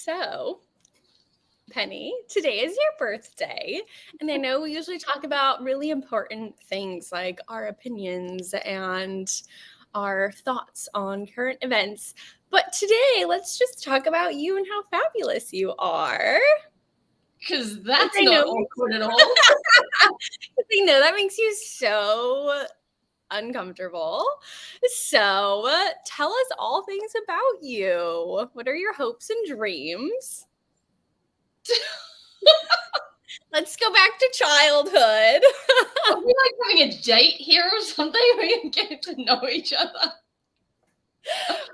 So, Penny, today is your birthday. And I know we usually talk about really important things like our opinions and our thoughts on current events. But today, let's just talk about you and how fabulous you are. Because that's I not know. awkward at all. I know that makes you so uncomfortable. So, tell us all things about you. What are your hopes and dreams? Let's go back to childhood. Are we like having a date here or something? We get to know each other.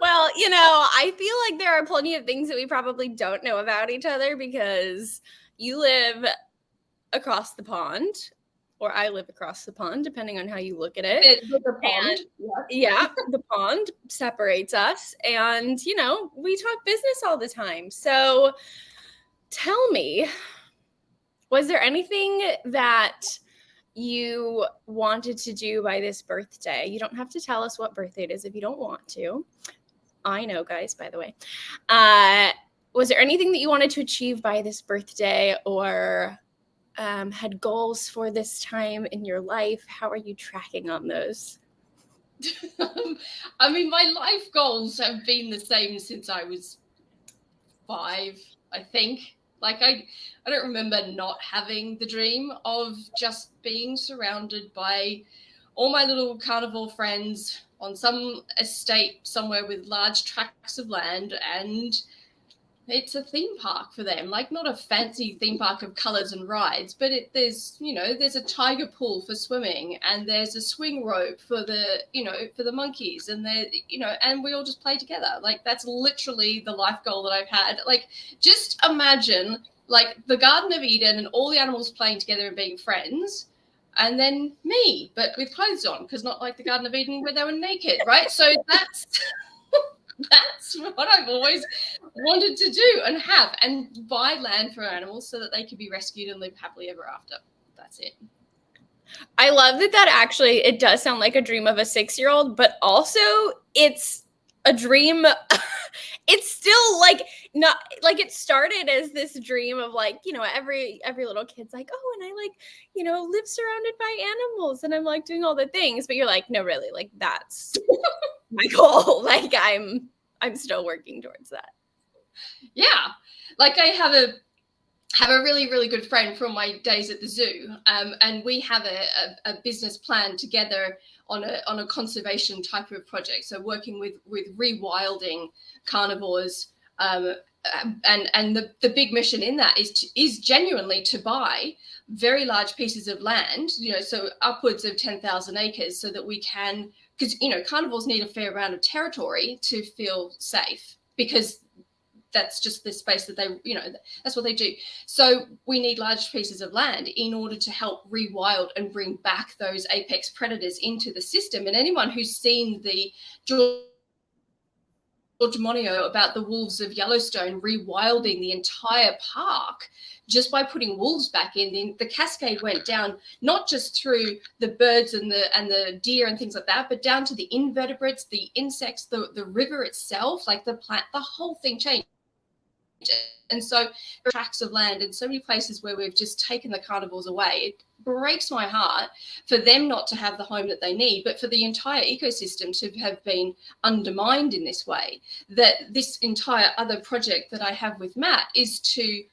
Well, I feel like there are plenty of things that we probably don't know about each other because you live across the pond, or I live across the pond, depending on how you look at it. The pond. Yeah, the pond separates us. And, we talk business all the time. So tell me, was there anything that you wanted to do by this birthday? You don't have to tell us what birthday it is if you don't want to. I know, guys, by the way. Was there anything that you wanted to achieve by this birthday or had goals for this time in your life? How are you tracking on those? I mean, my life goals have been the same since I was 5, I think. Like, I don't remember not having the dream of just being surrounded by all my little carnivore friends on some estate somewhere with large tracts of land, and it's a theme park for them, like not a fancy theme park of colors and rides, but there's a tiger pool for swimming, and there's a swing rope for the monkeys, and and we all just play together. Like, that's literally the life goal that I've had. Like, just imagine like the Garden of Eden and all the animals playing together and being friends, and then me, but with clothes on, because not like the Garden of Eden where they were naked, right? So that's what I've always wanted to do and have, and buy land for animals so that they could be rescued and live happily ever after. That's it. I love that actually, it does sound like a dream of a 6-year-old, but also it's a dream. It's still like not like it started as this dream of like, every little kid's like, oh, and I like, live surrounded by animals and I'm like doing all the things, but you're like, no, really, like that's my goal. Like I'm still working towards that. Yeah. Like, I have a really, really good friend from my days at the zoo. And we have a business plan together on a conservation type of project. So working with rewilding carnivores. And the big mission in that is genuinely to buy very large pieces of land, so upwards of 10,000 acres, so that we can, because, carnivores need a fair amount of territory to feel safe, because that's just the space that they, that's what they do. So we need large pieces of land in order to help rewild and bring back those apex predators into the system. And anyone who's seen the George Monio about the wolves of Yellowstone rewilding the entire park, just by putting wolves back in, the cascade went down, not just through the birds and the deer and things like that, but down to the invertebrates, the insects, the river itself, like the plant, the whole thing changed. And so tracts of land in so many places where we've just taken the carnivores away, it breaks my heart for them not to have the home that they need, but for the entire ecosystem to have been undermined in this way. That this entire other project that I have with Matt is to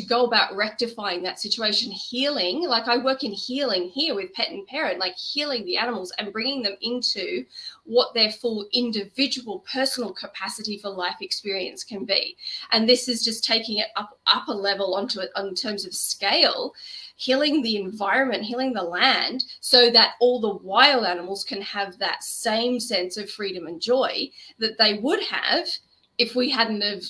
go about rectifying that situation, healing. Like, I work in healing here with Pet and Parent, like healing the animals and bringing them into what their full individual personal capacity for life experience can be. And this is just taking it up a level onto it in terms of scale, healing the environment, healing the land, so that all the wild animals can have that same sense of freedom and joy that they would have if we hadn't have,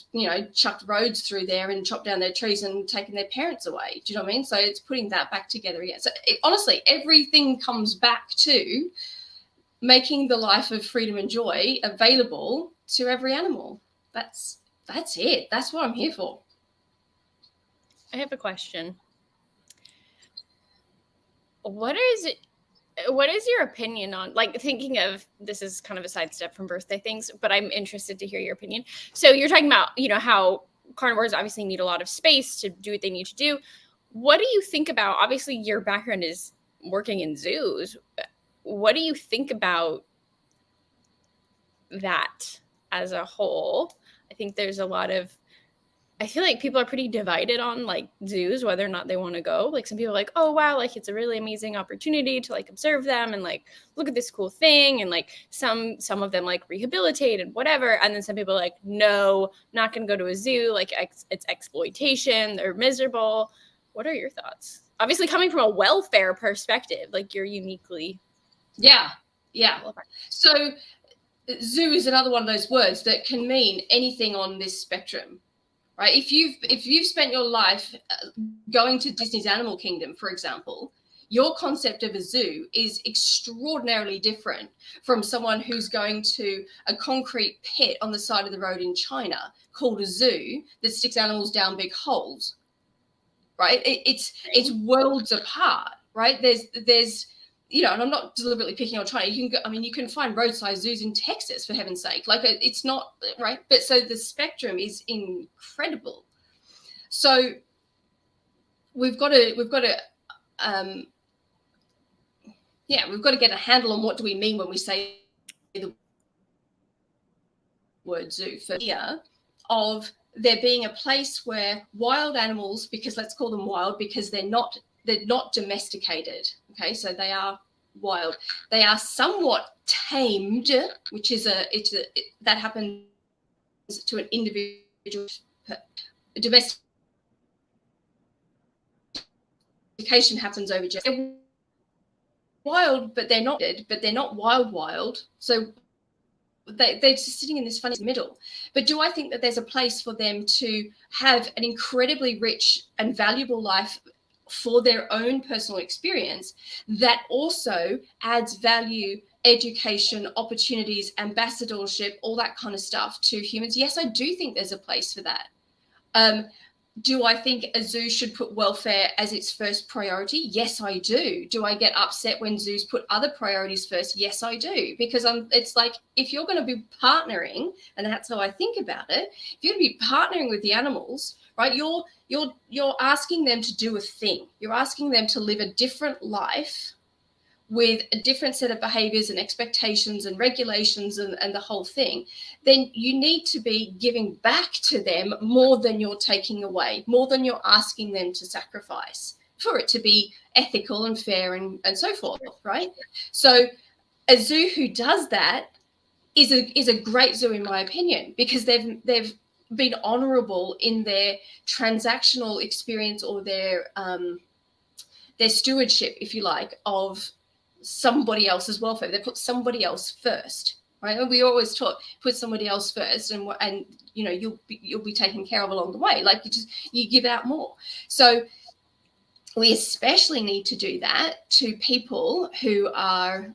chucked roads through there and chopped down their trees and taken their parents away. Do you know what I mean? So it's putting that back together again. So honestly, everything comes back to making the life of freedom and joy available to every animal. That's it. That's what I'm here for. I have a question. What is your opinion on, like, thinking of, this is kind of a sidestep from birthday things, but I'm interested to hear your opinion. So you're talking about, how carnivores obviously need a lot of space to do what they need to do. What do you think about, obviously your background is working in zoos. What do you think about that as a whole? I think there's a lot of, I feel like people are pretty divided on like zoos, whether or not they want to go. Like some people are like, oh wow, like it's a really amazing opportunity to like observe them and like look at this cool thing, and like some of them like rehabilitate and whatever. And then some people are like, no, not gonna go to a zoo, like it's exploitation, they're miserable. What are your thoughts? Obviously coming from a welfare perspective, like you're uniquely yeah. So zoo is another one of those words that can mean anything on this spectrum. Right? If you've spent your life going to Disney's Animal Kingdom, for example, your concept of a zoo is extraordinarily different from someone who's going to a concrete pit on the side of the road in China called a zoo that sticks animals down big holes. Right? It's worlds apart. Right? There's you know, and I'm not deliberately picking on China. You can find roadside zoos in Texas, for heaven's sake. Like, it's not right. But so the spectrum is incredible. So we've got to get a handle on what do we mean when we say the word zoo. For here, of there being a place where wild animals, because let's call them wild because they're not domesticated. Okay, so they are wild. They are somewhat tamed, which is that happens to an individual. Domestication happens over just wild, but they're not wild. So they're just sitting in this funny middle. But do I think that there's a place for them to have an incredibly rich and valuable life for their own personal experience that also adds value, education, opportunities, ambassadorship, all that kind of stuff to humans? Yes, I do think there's a place for that. Do I think a zoo should put welfare as its first priority? Yes, I do. Do I get upset when zoos put other priorities first? Yes, I do. Because it's like, if you're going to be partnering, and that's how I think about it, if you're going to be partnering with the animals, right, you're asking them to do a thing. You're asking them to live a different life with a different set of behaviors and expectations and regulations and the whole thing. Then you need to be giving back to them more than you're taking away, more than you're asking them to sacrifice for it to be ethical and fair and so forth, right? So a zoo who does that is a great zoo, in my opinion, because they've been honorable in their transactional experience or their stewardship, if you like, of somebody else's welfare. They put somebody else first, right? And we always taught, put somebody else first, and you know, you'll be taken care of along the way. Like you give out more. So we especially need to do that to people who are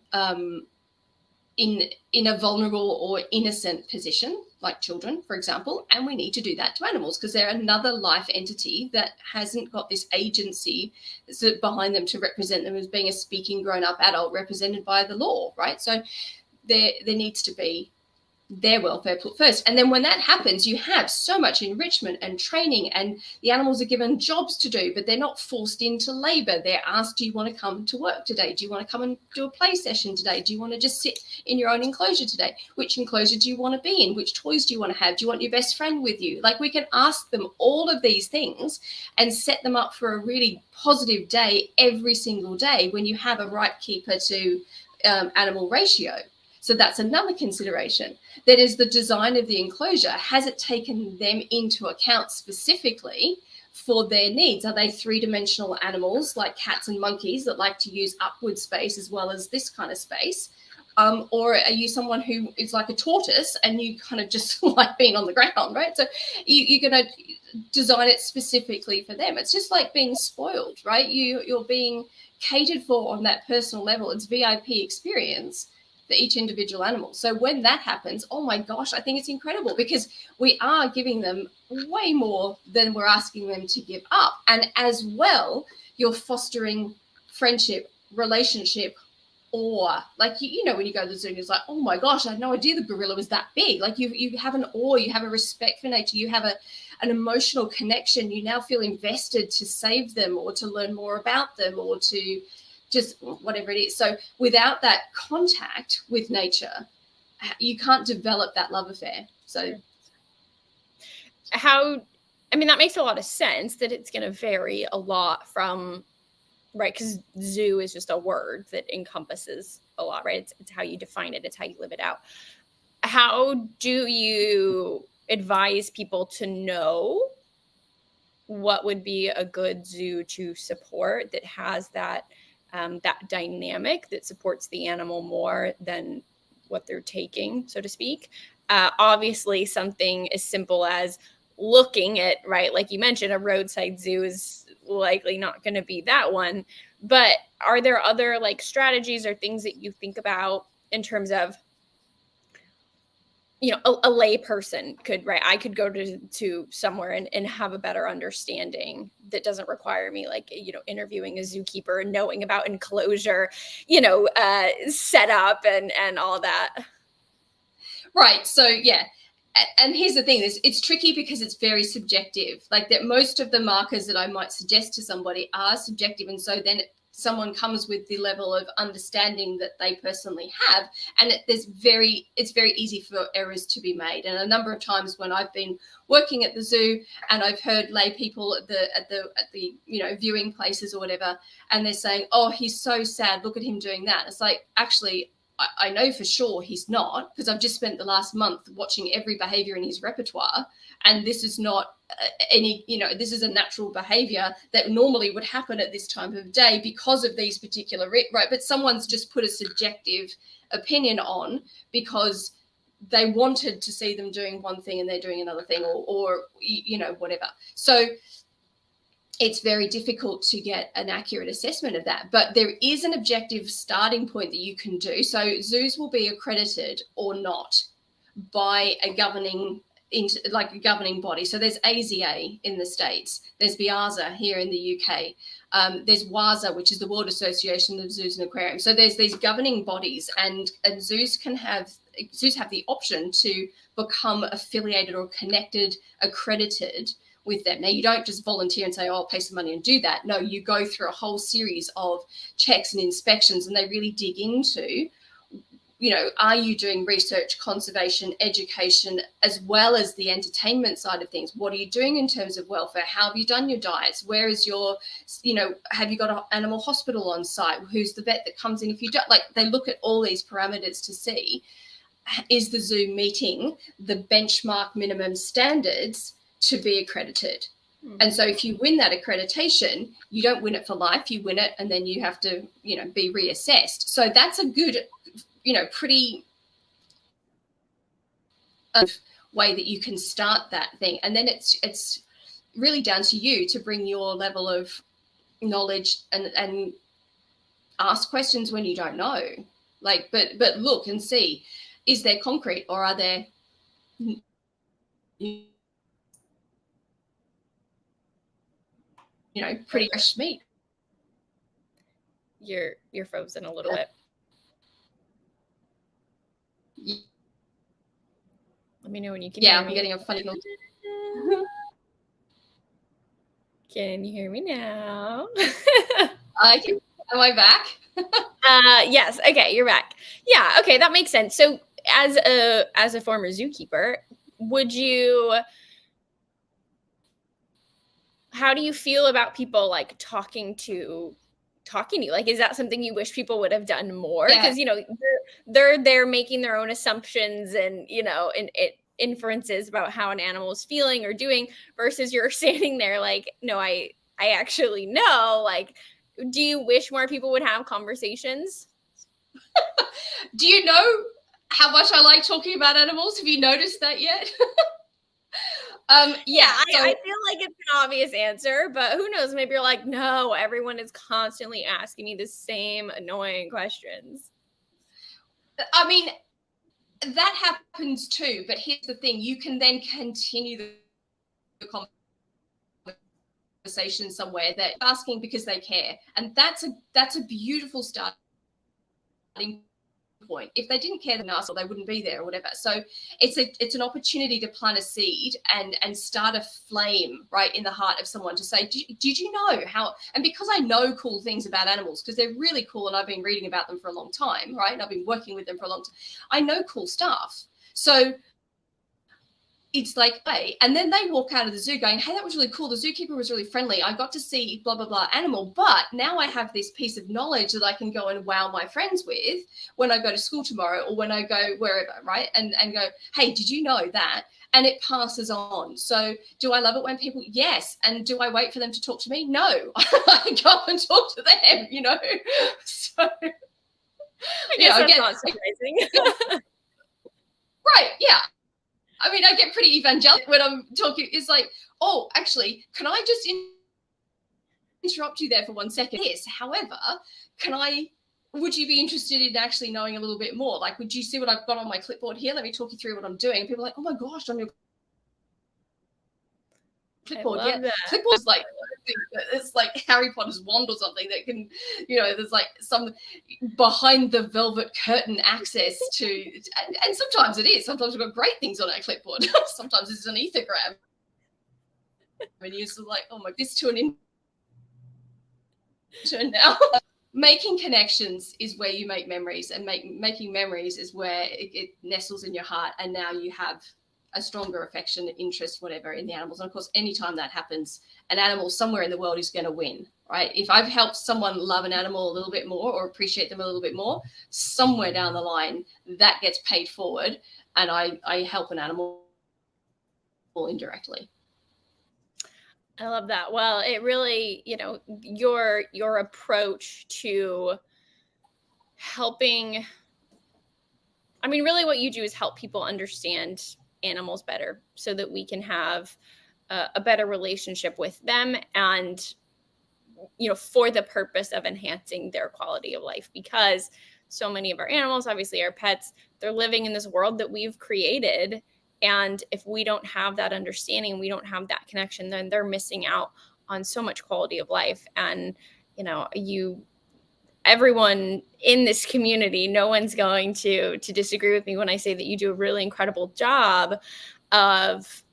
in a vulnerable or innocent position, like children, for example, and we need to do that to animals because they're another life entity that hasn't got this agency behind them to represent them as being a speaking grown-up adult represented by the law, right? So there needs to be their welfare put first. And then when that happens, you have so much enrichment and training, and the animals are given jobs to do, but they're not forced into labor. They're asked, do you want to come to work today? Do you want to come and do a play session today? Do you want to just sit in your own enclosure today? Which enclosure do you want to be in? Which toys do you want to have? Do you want your best friend with you? Like, we can ask them all of these things and set them up for a really positive day every single day when you have a right keeper to animal ratio. So that's another consideration. That is the design of the enclosure. Has it taken them into account specifically for their needs? Are they three-dimensional animals like cats and monkeys that like to use upward space as well as this kind of space? Or are you someone who is like a tortoise and you kind of just like being on the ground, right? So you're going to design it specifically for them. It's just like being spoiled, right? You're being catered for on that personal level. It's VIP experience for each individual animal. So when that happens, oh my gosh, I think it's incredible because we are giving them way more than we're asking them to give up. And as well, you're fostering friendship, relationship, awe. Like, you know, when you go to the zoo, it's like, oh my gosh, I had no idea the gorilla was that big. Like you have an awe, you have a respect for nature, you have an emotional connection. You now feel invested to save them or to learn more about them or to just whatever it is. So without that contact with nature, you can't develop that love affair. So that makes a lot of sense that it's going to vary a lot from, right? Because zoo is just a word that encompasses a lot, right? It's how you define it. It's how you live it out. How do you advise people to know what would be a good zoo to support that has that dynamic that supports the animal more than what they're taking, so to speak? Obviously, something as simple as looking at, right, like you mentioned, a roadside zoo is likely not going to be that one. But are there other like strategies or things that you think about in terms of, you know, a lay person could, right? I could go to somewhere and have a better understanding that doesn't require me, like, you know, interviewing a zookeeper and knowing about enclosure, you know, setup and all that. Right. So, yeah. And here's the thing, it's tricky because it's very subjective. Like that most of the markers that I might suggest to somebody are subjective. And so then someone comes with the level of understanding that they personally have. And it's very easy for errors to be made. And a number of times when I've been working at the zoo and I've heard lay people at the you know, viewing places or whatever, and they're saying, oh, he's so sad, look at him doing that. It's like, actually, I know for sure he's not, because I've just spent the last month watching every behavior in his repertoire. And this is not this is a natural behavior that normally would happen at this time of day because of these particular, right? But someone's just put a subjective opinion on because they wanted to see them doing one thing and they're doing another thing or you know, whatever. So it's very difficult to get an accurate assessment of that. But there is an objective starting point that you can do. So zoos will be accredited or not by a governing body. So there's AZA in the States. There's BIAZA here in the UK. There's WAZA, which is the World Association of Zoos and Aquariums. So there's these governing bodies, and zoos have the option to become affiliated or connected, accredited with them. Now, you don't just volunteer and say, oh, I'll pay some money and do that. No, you go through a whole series of checks and inspections, and they really dig into, you know, are you doing research, conservation, education, as well as the entertainment side of things? What are you doing in terms of welfare? How have you done your diets? Where is your, you know, have you got an animal hospital on site? Who's the vet that comes in if you don't? Like, they look at all these parameters to see, is the zoo meeting the benchmark minimum standards to be accredited? And so if you win that accreditation, you don't win it for life, you win it and then you have to, you know, be reassessed. So that's a good, you know, pretty way that you can start that thing. And then it's really down to you to bring your level of knowledge and ask questions when you don't know. Like, but look and see, is there concrete or are there, you know, pretty fresh meat? You're frozen a little bit. Let me know when you can hear me. I'm getting a funny noise. Can you hear me now? I can. Am I back? Yes. Okay, you're back. Yeah. Okay, that makes sense. So, as a former zookeeper, how do you feel about people like talking to you? Like, is that something you wish people would have done more? Because, you know, they're making their own assumptions and, you know, and inferences about how an animal is feeling or doing, versus you're standing there like, no, I actually know. Like, do you wish more people would have conversations? Do you know how much I like talking about animals? Have you noticed that yet? I feel like it's an obvious answer, but who knows? Maybe you're like, no, everyone is constantly asking me the same annoying questions. I mean, that happens too, but here's the thing. You can then continue the conversation somewhere that asking because they care. And that's a beautiful starting point. If they didn't care enough, or they wouldn't be there or whatever. So it's an opportunity to plant a seed and start a flame right in the heart of someone to say, did you know how? And because I know cool things about animals, because they're really cool and I've been reading about them for a long time, right? And I've been working with them for a long time. I know cool stuff. So it's like, hey, and then they walk out of the zoo going, hey, that was really cool. The zookeeper was really friendly. I got to see blah, blah, blah animal. But now I have this piece of knowledge that I can go and wow my friends with when I go to school tomorrow or when I go wherever, right? And go, hey, did you know that? And it passes on. So do I love it when people, yes. And do I wait for them to talk to me? No. I go up and talk to them, you know? So, I guess that's not surprising. Right, yeah. I mean, I get pretty evangelical when I'm talking. It's like, oh, actually, can I just interrupt you there for 1 second? Yes. However, would you be interested in actually knowing a little bit more? Like, would you see what I've got on my clipboard here? Let me talk you through what I'm doing. And people are like, oh my gosh, on your clipboard. Yeah, clipboard's like, it's like Harry Potter's wand or something that can, you know, there's like some behind the velvet curtain access to, and sometimes it is. Sometimes we've got great things on our clipboard. Sometimes it's an ethogram. And you're sort of like, oh my, this to an intern now. Making connections is where you make memories, and making memories is where it nestles in your heart, and now you have a stronger affection, interest, whatever, in the animals. And of course, anytime that happens, an animal somewhere in the world is going to win, right? If I've helped someone love an animal a little bit more or appreciate them a little bit more, somewhere down the line, that gets paid forward, and I help an animal indirectly. I love that. Well, it really, you know, your approach to helping, I mean, really what you do is help people understand animals better so that we can have a better relationship with them, and, you know, for the purpose of enhancing their quality of life, because so many of our animals, obviously our pets, they're living in this world that we've created. And if we don't have that understanding, we don't have that connection, then they're missing out on so much quality of life. And, you know, everyone in this community, no one's going to disagree with me when I say that you do a really incredible job of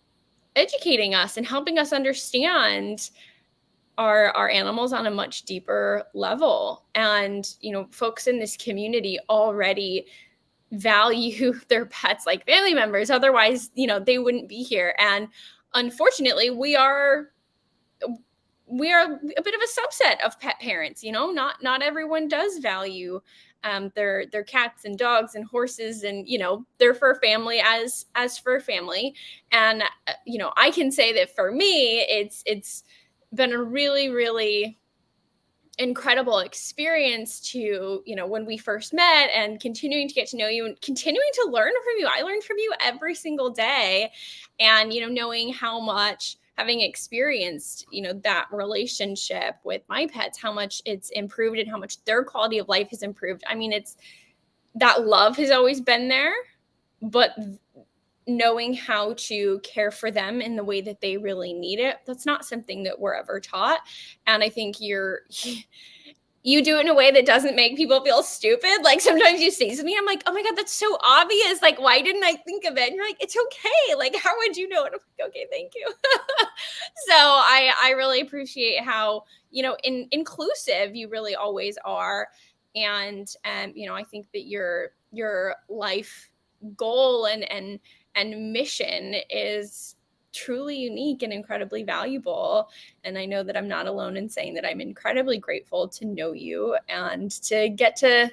educating us and helping us understand our animals on a much deeper level. And, you know, folks in this community already value their pets like family members. Otherwise, you know, they wouldn't be here. And unfortunately, we are a bit of a subset of pet parents. You know, not everyone does value their cats and dogs and horses and, you know, their fur family as fur family. And you know, I can say that for me, it's been a really, really incredible experience to, you know, when we first met and continuing to get to know you and continuing to learn from you. I learned from you every single day. And, you know, knowing how much, having experienced, you know, that relationship with my pets, how much it's improved and how much their quality of life has improved. I mean, it's that love has always been there, but knowing how to care for them in the way that they really need it, that's not something that we're ever taught. And I think you do it in a way that doesn't make people feel stupid. Like sometimes you say something, I'm like, oh my God, that's so obvious. Like, why didn't I think of it? And you're like, it's okay. Like, how would you know? And I'm like, okay, thank you. So I really appreciate how, you know, inclusive you really always are. And, you know, I think that your life goal and mission is truly unique and incredibly valuable. And I know that I'm not alone in saying that I'm incredibly grateful to know you and to get to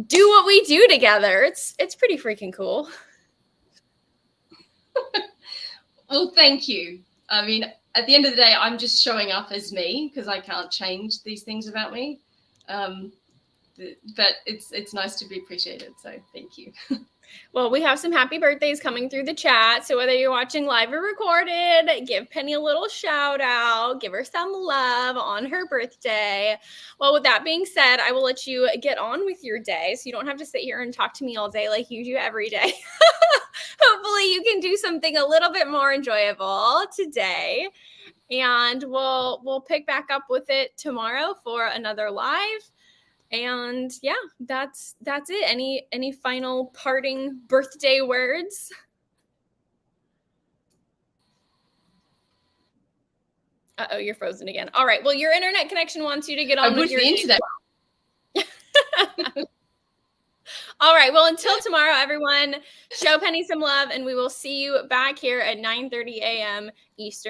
do what we do together. It's pretty freaking cool. Well, thank you. I mean, at the end of the day, I'm just showing up as me because I can't change these things about me. But it's nice to be appreciated. So thank you. Well, we have some happy birthdays coming through the chat. So whether you're watching live or recorded, give Penny a little shout out, give her some love on her birthday. Well, with that being said, I will let you get on with your day so you don't have to sit here and talk to me all day like you do every day. Hopefully you can do something a little bit more enjoyable today. And we'll pick back up with it tomorrow for another live. And yeah, that's it. Any final parting birthday words? Uh-oh, you're frozen again. All right. Well, your internet connection wants you to get on with your internet. All right. Well, until tomorrow, everyone, show Penny some love, and we will see you back here at 9:30 a.m. Eastern.